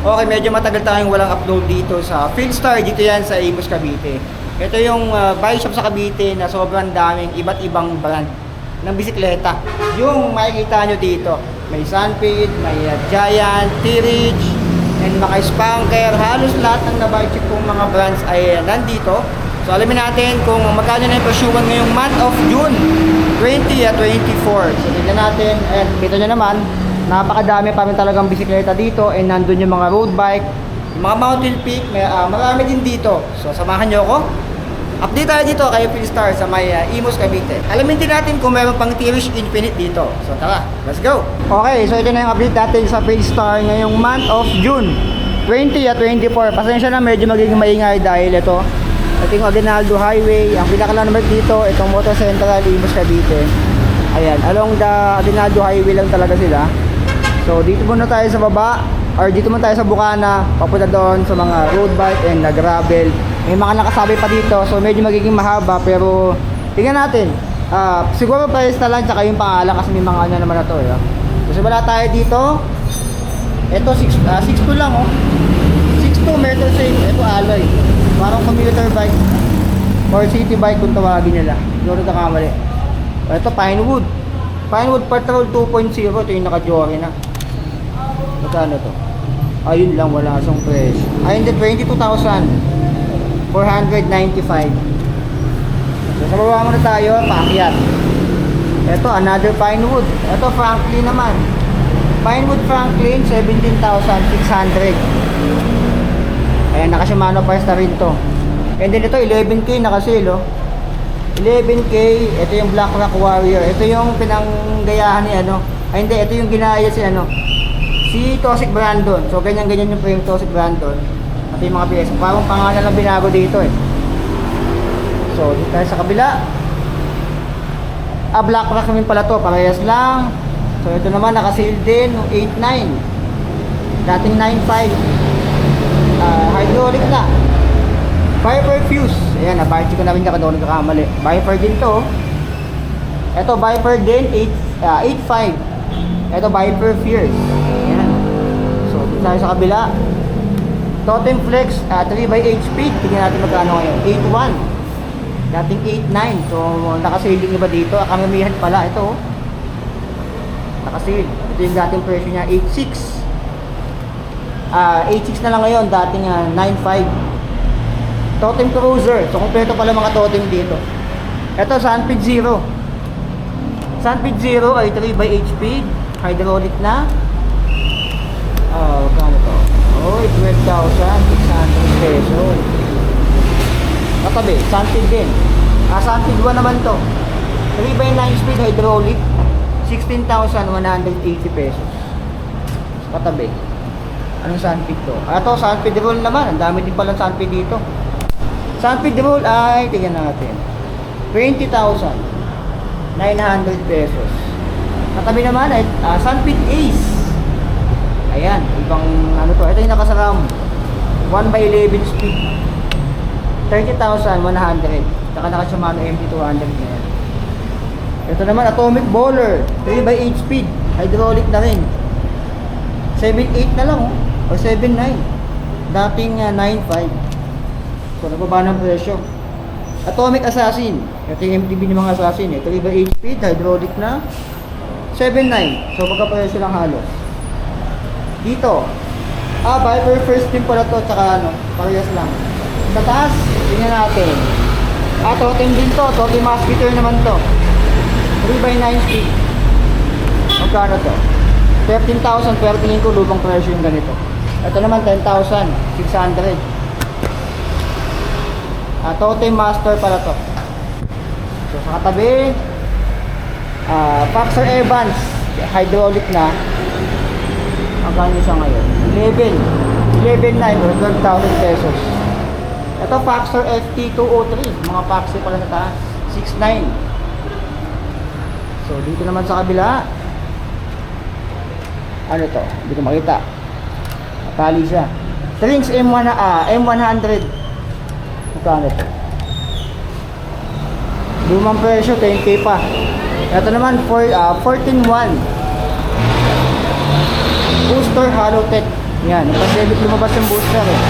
Okay, medyo matagal tayong walang upload dito sa Philstar. Dito yan sa Imus, Cavite. Ito yung bike shop sa Cavite na sobrang daming iba't ibang brand ng bisikleta. Yung makikita nyo dito, may Sunfeed, may Giant, T-Ridge, and Maka Spanker. Halos lahat ng na-bike shop kong mga brands ay nandito. So alamin natin kung magkano na yung presyuhan ngayong month of June 20 at 24. So tignan natin, and kita nyo naman, napakadami pa rin talagang bisikleta dito, and nandun yung mga road bike, yung mga mountain peak, marami din dito. So samahan nyo ako. Update tayo dito kay Philstar sa may Imus, Cavite. Alamin din natin kung meron pang T-Ridge Infinite dito. So tara, let's go! Okay, so ito na yung update natin sa Philstar ngayong month of June 20 at 24. Pasensya na, medyo magiging maingay dahil ito yung Aguinaldo Highway. Ang pinaka-landmark dito, itong Moto Central, Imus, Cavite. Ayan, along the Aguinaldo Highway lang talaga sila. So dito muna tayo sa baba, or dito muna tayo sa Bukana, papunta doon sa mga road bike and gravel. May mga nakasabay pa dito, so medyo magiging mahaba, pero tingnan natin. Siguro price na lang, tsaka yung pangalan, kasi may mga ano naman na to. So wala tayo dito. Ito 6'2 lang, oh. 6'2 metal frame. Ito alloy, parang commuter bike or city bike kung tawagin nila. Siguro nagkakamali. Ito Pinewood Patrol 2.0. Ito yung naka-Jory na. Magkano to? Ayun lang, wala siyang presyo. Ay hindi, 22,495. So sa baba muna tayo, paakyat. Ito, another Pinewood. Ito Franklin naman. Pinewood Franklin, 17,600. Ayan, naka-Shimano parts na rin to. And then ito, 11K naka-sale, oh. 11K, ito yung Black Rock Warrior. Ito yung pinanggayahan ni ano. Ay hindi, ito yung ginaya si Toxic Brandon. So ganyan-ganyan yung frame Toxic Brandon. At yung mga piyesa, parang pangalan lang binago dito eh. So dito tayo sa kabila. Black Rock namin pala to, parehas lang. So ito naman naka-sale din, 8.9. Dating 9.5. Hydraulic na. Viper Fuse. Ayan, na-bike ko na rin doon nagkakamali. Viper din to. Ito Viper din, 8.5. Ito Viper Fierce. Ayan. So dito tayo sa kabila. Totem Flex 3x8 speed. Tingnan natin magkano ngayon. 8.1. Dating 8.9. So nakasailing iba dito. Kamamihan pala. Ito nakasail. Ito yung dating presyo niya, 8.6. 8.6 na lang ngayon. Dating 9.5. Totem Cruiser. So kompleto pala mga totem dito. Ito Sunfeed Zero. Sunfeed Zero ay 3x8 speed. Hydraulic na. Kano to? Oh, 12,600 pesos. Katabi, Sunfeed din. Sunfeed 1 naman to. 3x9 speed hydraulic. 16,180 pesos. Katabi. Anong Sunfeed to? Ito, Sunfeed Roll naman. Ang dami din palang Sunfeed dito. Sunfeed Roll ay, tingnan natin, 20,900 pesos. Katabi naman ay Sunfeed Ace. Ayan, ibang ano to. Ito yung nakasaram, 1x11 speed, 30,100. Saka naka-Shimano MT200 ngayon. Ito naman Atomic Bowler, 3x8 speed, hydraulic na rin. 7.8 na lang, oh, or 7.9. Dating 9.5. So nababa ng presyo. Atomic Assassin. Ito yung MTB ng mga Assassin, 3x8 speed, hydraulic na, 7.9. So magkapresyo lang halos. Dito, Viper First Team pala to, tsaka ano, parehas lang. Sa taas, tingnan natin. Totem din to, Totem Musketeer naman to, 3x9 speed. Magkano to? 13,000, pero tingin ko lubang presyo yung ganito. Ito naman 10,600. Totem Master pala to. So sa katabi, Paxer Evans, hydraulic na. Magkano siya ngayon? 11.9 or 12,000 pesos. Ito Paxer FT203, mga Paxer pala sa taas, 6.9. So dito naman sa kabila, ano to? Hindi ko makita. Nakali siya. Trinks M100. Magkano to? Lumang presyo, 10K pa. Ito naman, 14.1. Booster Halotech. Yan, ang pandemic lumabas yung booster eh.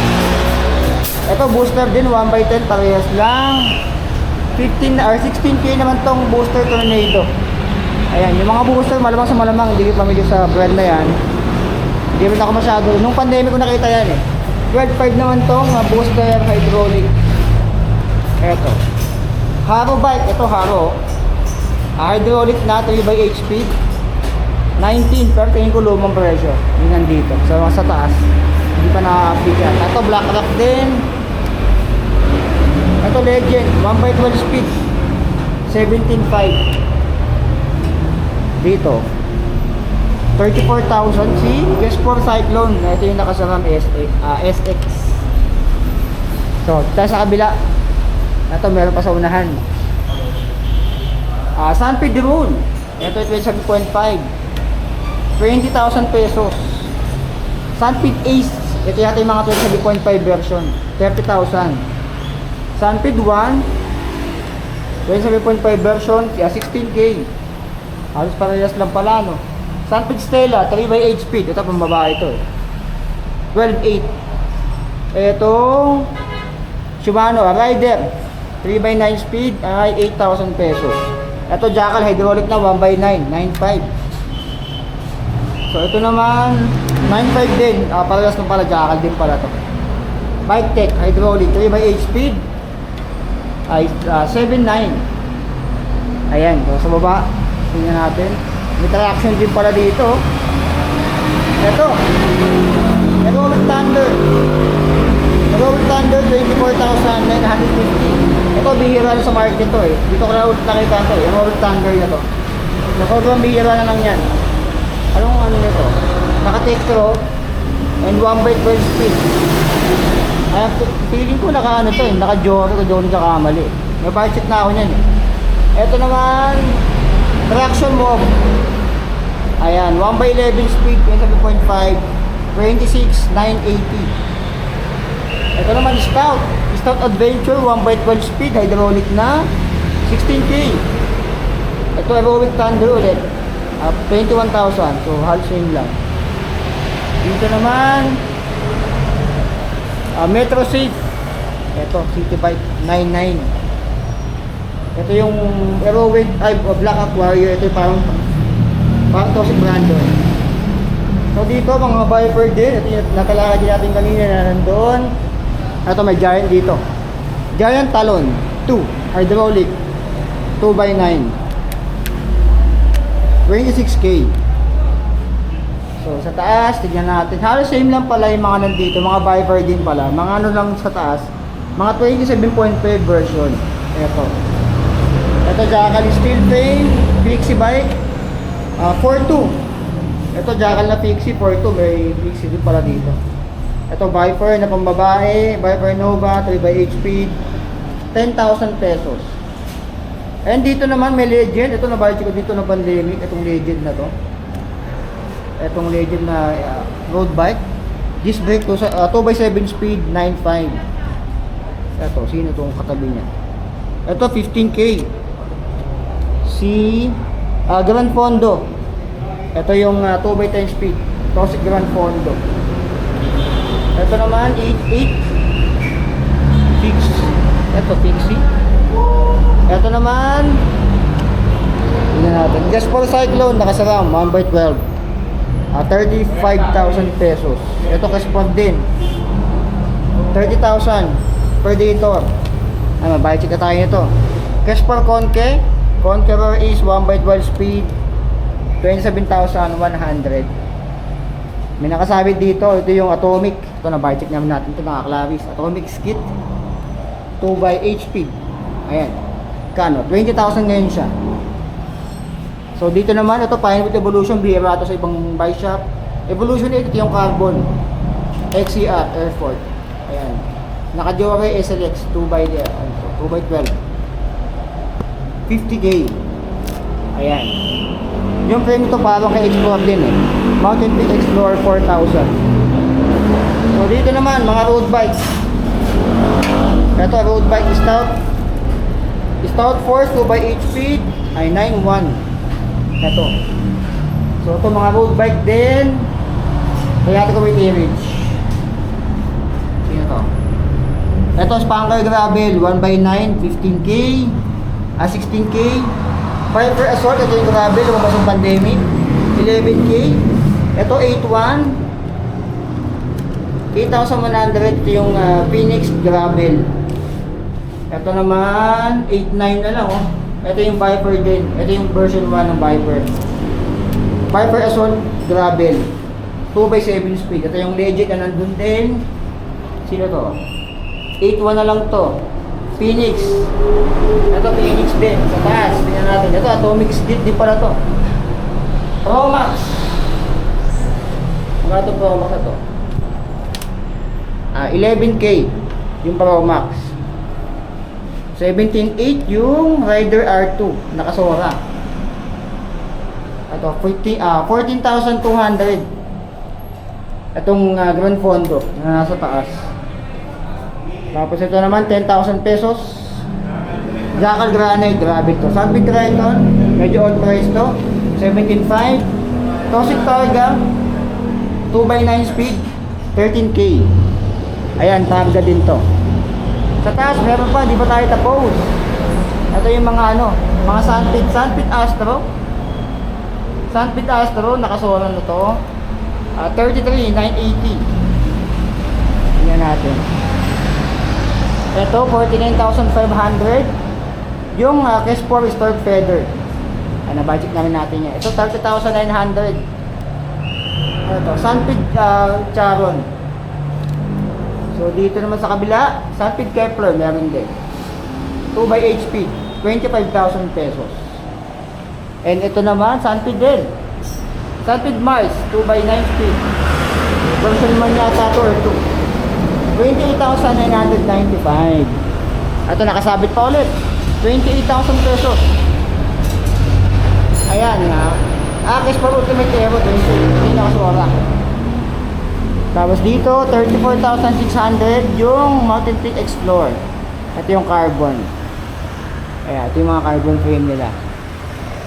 Ito booster din, 1x10 parehas lang. 15 or 16k naman tong booster tornado. Ayan, yung mga booster malamang sa malamang hindi ko pamilya sa brand na yan. Hindi rin ako masyado. Nung pandemic ko nakita yan eh. 12.5 naman tong booster hydraulic. Eto. Haro bike, ito Haro. Hydraulic na 3x8 speed. 19, pero tingin ko lumang presyo. Yung nandito. Sa taas. Hindi pa na-update yan. Ito Black Rock din. Ito Legend, 1x12 speed. 17.5. Dito 34,000 si G4 Cyclone. Ito yung nakasaram SX. So, tayo sa kabila. Ito meron pa sa unahan. Sunpid Rule. Ito 27.5. 20,000 pesos. Sunpid Ace. Ito yata yung mga 27.5 version. 30,000. Sunpid 1. 27.5 version. 16K. Halos parehas lang pala, no? Sunpid Stella, 3x8 speed. Ito pang babae ito eh. 12.8. Ito Shimano Rider, 3x9 speed ay 8,000 pesos. Ito Jackal hydraulic na 1x9, 9.5. So ito naman 9.5 din. Parehas lang pala, Jackal din pala to. Bike Tech hydraulic, 3x8 speed ay 7.9. Ayan, so sa baba tingnan natin. May traction din pala dito. Ito. Heroic Thunder. Heroic Thunder 24,950. Ito bihira na sa market to eh. Dito ko na ulit nakita ito eh. Heroic Thunder na to. Sobrang bihira na lang yan. Anong ano nito? Naka-Tektro and 1x12 speed. Ay, feeling ko naka ano to eh. Naka-Joro ko doon kakamali. May budget na ako niyan eh. Ito naman traction move. Ayan, 1x11 speed, 27.5, 26,980. Ito naman Stout Adventure, 1x12 speed, hydraulic na, 16K. Ito Heroic Thunder ulit, 21,000, so halos same lang. Dito naman Metro Safe. Ito, City Bike 99. Ito yung Heroic Black Aquarium. Ito yung parang toxic Brandon. So dito mga Viper din. Ito yung nakalakad din natin kanina na nandun. Ito may Giant dito. Giant Talon 2 hydraulic 2x9, 26K. So sa taas tignan natin. Halos same lang pala yung mga nandito. Mga Viper din pala. Mga ano lang sa taas. Mga 27.5 version. Ito Jackal steel frame, Pixie bike, 4.2. Ito Jackal na Pixie, 4.2. May Pixie din pala dito. Ito Viper na pambabae, Viper Nova, 3x8 speed, 10,000 pesos. And dito naman may Legend. Ito nabayad ko dito na pandemic. Itong Legend na to. Itong Legend na road bike. Disc brake to sa 2x7 speed, 9.5. Ito, sino itong katabi niya? Ito 15K. Si Gran Fondo. Ito yung 2x10 speed. Ito si Gran Fondo. Ito naman 8.8 Fix. Ito Pixie. Ito naman tingnan natin. G4 Cyclone nakasaram 1x12. 35,000 pesos. Ito G4 din. 30,000 Predator. Mabalik na tayo nito. G4 Conqueror is 1x12 speed, 27,100. May nakasabit dito. Ito yung Atomic. Ito na check naman natin. Ito nakaklavis. Atomic Skit 2x8 speed. Ayan. Kano? 20,000 ngayon siya. So dito naman ito Pinewood Evolution. Bihira ito sa ibang bike shop. Evolution ito yung Carbon XCR Airford. Ayan. Naka-Jore SLX 2x12. 50K. Ayan. Yung frame ito parang kay Explorer din eh. Mountain Peak Explorer 4,000. So dito naman mga road bikes. Ito road bike Stout Force 2x8 speed ay 9.1. Ito. So ito mga road bike din. Toyota Ridge. Sino to? Ito, Spanker Gravel, 1x9, 15K, 16K. Piper Assault, ito yung gravel, lumabas yung pandemic, 11K. Ito, 8.1, 8,100, ito yung Phoenix Gravel. Ito naman, 8.9 na lang, oh. Ito yung Viper din, ito yung version 1 ng Viper. Piper Assault Gravel, 2x7 speed. Ito yung legit na nandun din. Sino to? 8.1 na lang to. Phoenix. Ito Phoenix din. Sa taas. Tingnan natin. Ito Atomic Speed din pala to. Pro Max. Mga ito Pro Max na to. 11K yung Pro Max. 17.8 yung Rider R2. Nakasora. Ito 14,200. Itong Grand Fondo na nasa taas. Tapos ito naman 10,000 pesos. Jackal Granite, grabe to. Sunbit Triton, medyo odd price to. 17.5. Toxic Targa 2x9 speed, 13K. Ayan, Targa din to. Sa taas meron pa, di ba tayo tapos? Ito yung mga mga Sunbit Astro. Sunbit Astro, nakasora na to. 33,980. Tingnan natin. Ito, 49,500. Yung Kes4 Restored Feather. Na-budget namin natin yan. Ito, 30,900. Ito, Sunpid Charon. So, dito naman sa kabila, Sunpid Kepler, meron din. 2x8 25,000 pesos. And ito naman, Sunpid din. Sunpid Mars, 2x9 speed. Version man yata to or 2. 28,995. Ito nakasabit pa ulit. 28,000 pesos. Ayan nga. Kes4 Ultimate Aero 20 nakasura. Tapos dito 34,600 yung Mountain Peak Explorer. Ito yung carbon. Ayan, ito yung mga carbon frame nila.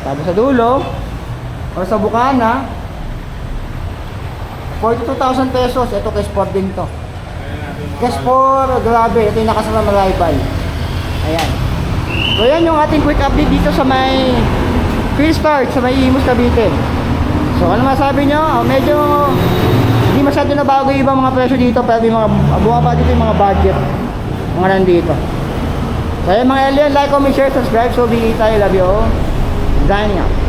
Tapos sa dulo o sa bukana 42,000 pesos. Ito Kes4 din to. Kes4 grabe, ito yung nakasama rival. Ayan. So yan yung ating quick update dito sa may Philstart, sa may Imus Cavite. So ano masabi nyo? Medyo hindi masyado na bago yung ibang mga presyo dito, pero yung mga bumaba dito yung mga budget mga nandito. So yan mga alien, like, comment, share, subscribe. So bigay tayo, love you all. Dining out.